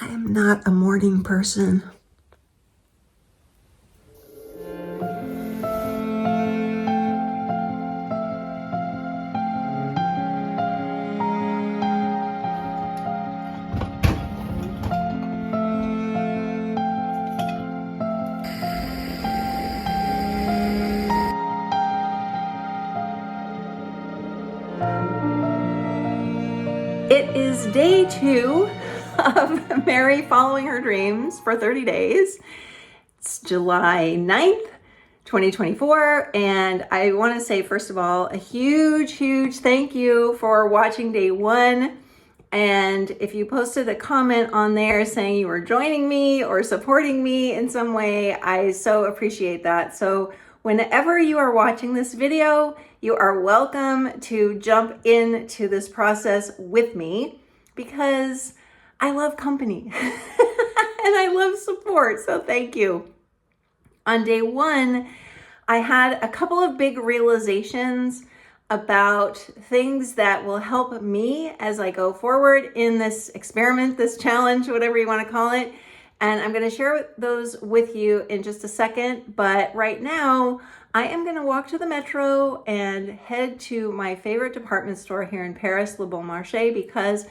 I am not a morning person. It is day 2 of Mary following her dreams for 30 days. It's July 9th, 2024. And I want to say, first of all, a huge thank you for watching day 1. And if you posted a comment on there saying you were joining me or supporting me in some way, I so appreciate that. So whenever you are watching this video, you are welcome to jump into this process with me because I love company and I love support. So thank you. On day 1, I had a couple of big realizations about things that will help me as I go forward in this experiment, this challenge, whatever you want to call it. And I'm going to share those with you in just a second. But right now, I am going to walk to the metro and head to my favorite department store here in Paris, Le Bon Marché, because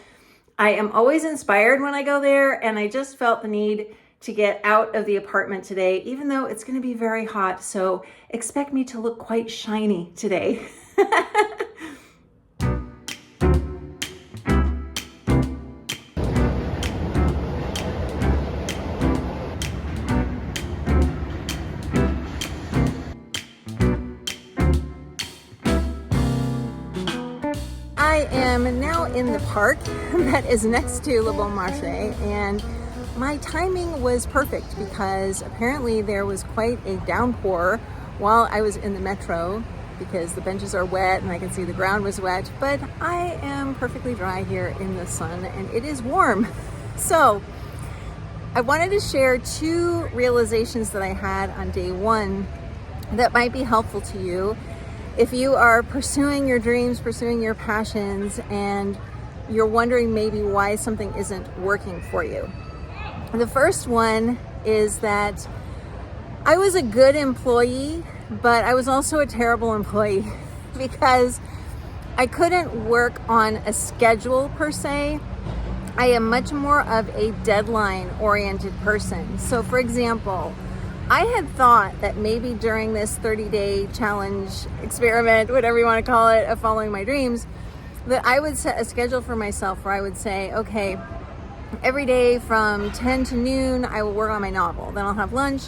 I am always inspired when I go there. And I just felt the need to get out of the apartment today, even though it's going to be very hot. So expect me to look quite shiny today. I am now in the park that is next to Le Bon Marché, and my timing was perfect because apparently there was quite a downpour while I was in the metro because the benches are wet and I can see the ground was wet, but I am perfectly dry here in the sun and it is warm. So I wanted to share 2 realizations that I had on day 1 that might be helpful to you if you are pursuing your dreams, pursuing your passions, and you're wondering maybe why something isn't working for you. The first one is that I was a good employee, but I was also a terrible employee because I couldn't work on a schedule per se. I am much more of a deadline-oriented person. So for example, I had thought that maybe during this 30-day challenge, experiment, whatever you want to call it, of following my dreams, that I would set a schedule for myself where I would say, okay, every day from 10 to noon, I will work on my novel. Then I'll have lunch.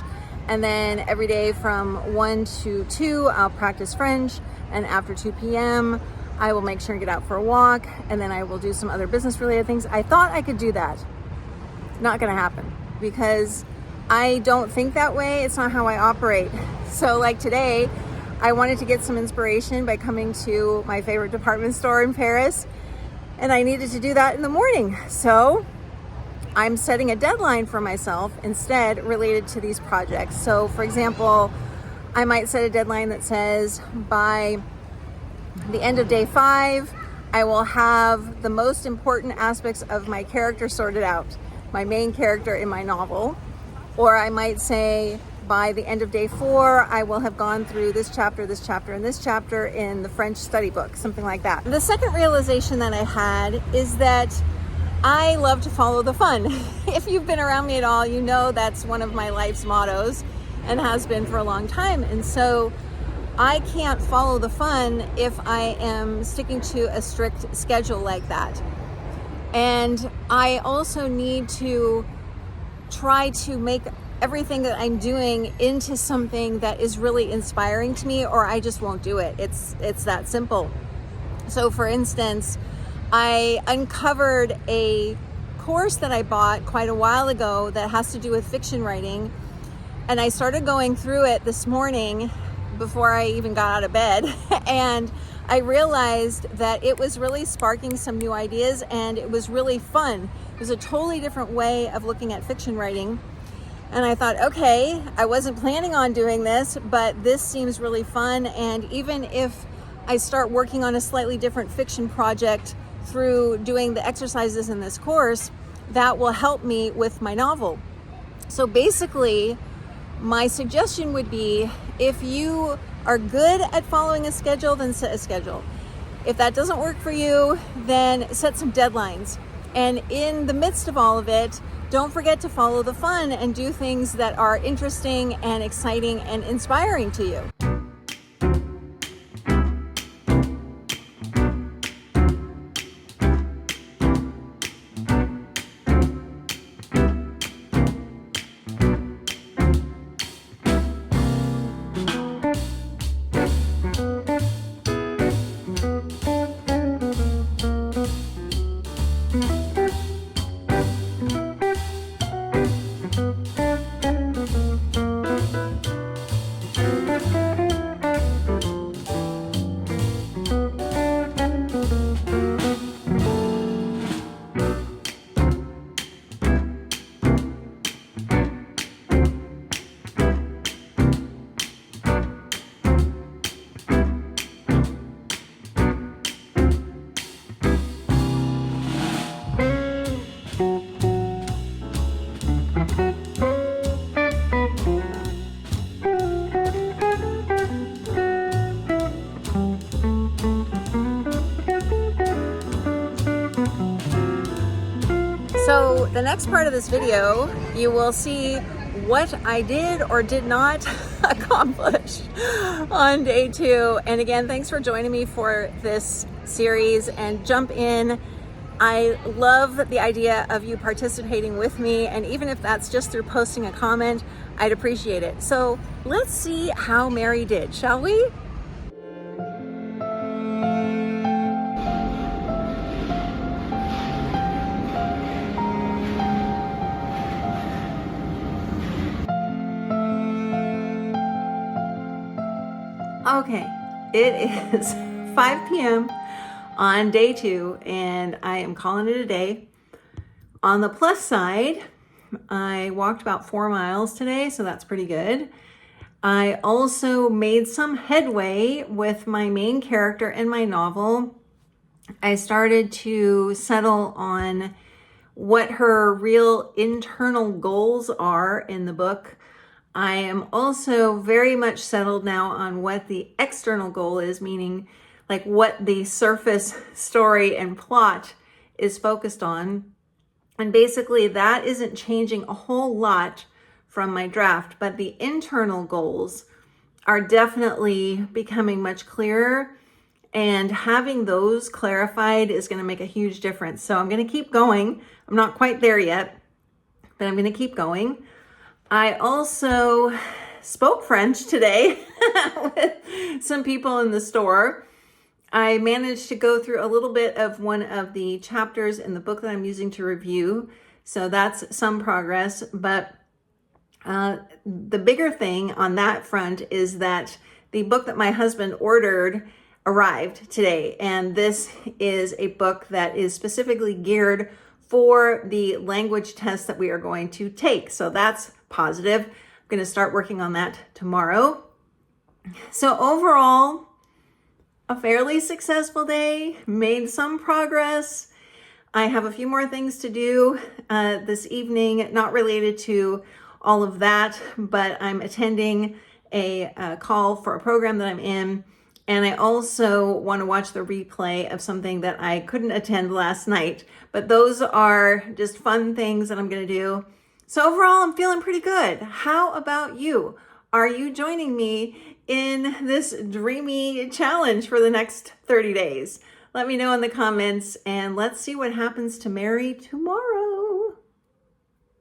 And then every day from 1 to 2, I'll practice French. And after 2 p.m., I will make sure and get out for a walk. And then I will do some other business-related things. I thought I could do that. Not going to happen because I don't think that way. It's not how I operate. So like today, I wanted to get some inspiration by coming to my favorite department store in Paris. And I needed to do that in the morning. So I'm setting a deadline for myself instead related to these projects. So for example, I might set a deadline that says by the end of day 5, I will have the most important aspects of my character sorted out, my main character in my novel. Or I might say by the end of day 4, I will have gone through this chapter, and this chapter in the French study book, something like that. The second realization that I had is that I love to follow the fun. If you've been around me at all, you know that's one of my life's mottos and has been for a long time. And so I can't follow the fun if I am sticking to a strict schedule like that. And I also need to try to make everything that I'm doing into something that is really inspiring to me, or I just won't do it. It's that simple. So for instance, I uncovered a course that I bought quite a while ago that has to do with fiction writing. And I started going through it this morning before I even got out of bed. And I realized that it was really sparking some new ideas and it was really fun. It was a totally different way of looking at fiction writing. And I thought, okay, I wasn't planning on doing this, but this seems really fun. And even if I start working on a slightly different fiction project through doing the exercises in this course, that will help me with my novel. So basically, my suggestion would be, if you are good at following a schedule, then set a schedule. If that doesn't work for you, then set some deadlines. And in the midst of all of it, don't forget to follow the fun and do things that are interesting and exciting and inspiring to you. So the next part of this video, you will see what I did or did not accomplish on day 2. And again, thanks for joining me for this series, and jump in. I love the idea of you participating with me, and even if that's just through posting a comment, I'd appreciate it. So let's see how Mary did, shall we? Okay, it is 5 p.m. on day 2, and I am calling it a day. On the plus side, I walked about 4 miles today, so that's pretty good. I also made some headway with my main character in my novel. I started to settle on what her real internal goals are in the book. I am also very much settled now on what the external goal is, meaning like what the surface story and plot is focused on. And basically that isn't changing a whole lot from my draft, but the internal goals are definitely becoming much clearer, and having those clarified is going to make a huge difference. So I'm going to keep going. I'm not quite there yet, but I'm going to keep going. I also spoke French today with some people in the store. I managed to go through a little bit of one of the chapters in the book that I'm using to review. So that's some progress. But the bigger thing on that front is that the book that my husband ordered arrived today. And this is a book that is specifically geared for the language test that we are going to take. So that's positive. I'm going to start working on that tomorrow. So overall, a fairly successful day, made some progress. I have a few more things to do this evening, not related to all of that, but I'm attending a call for a program that I'm in. And I also want to watch the replay of something that I couldn't attend last night. But those are just fun things that I'm going to do. So overall, I'm feeling pretty good. How about you? Are you joining me in this dreamy challenge for the next 30 days? Let me know in the comments, and let's see what happens to Mary tomorrow.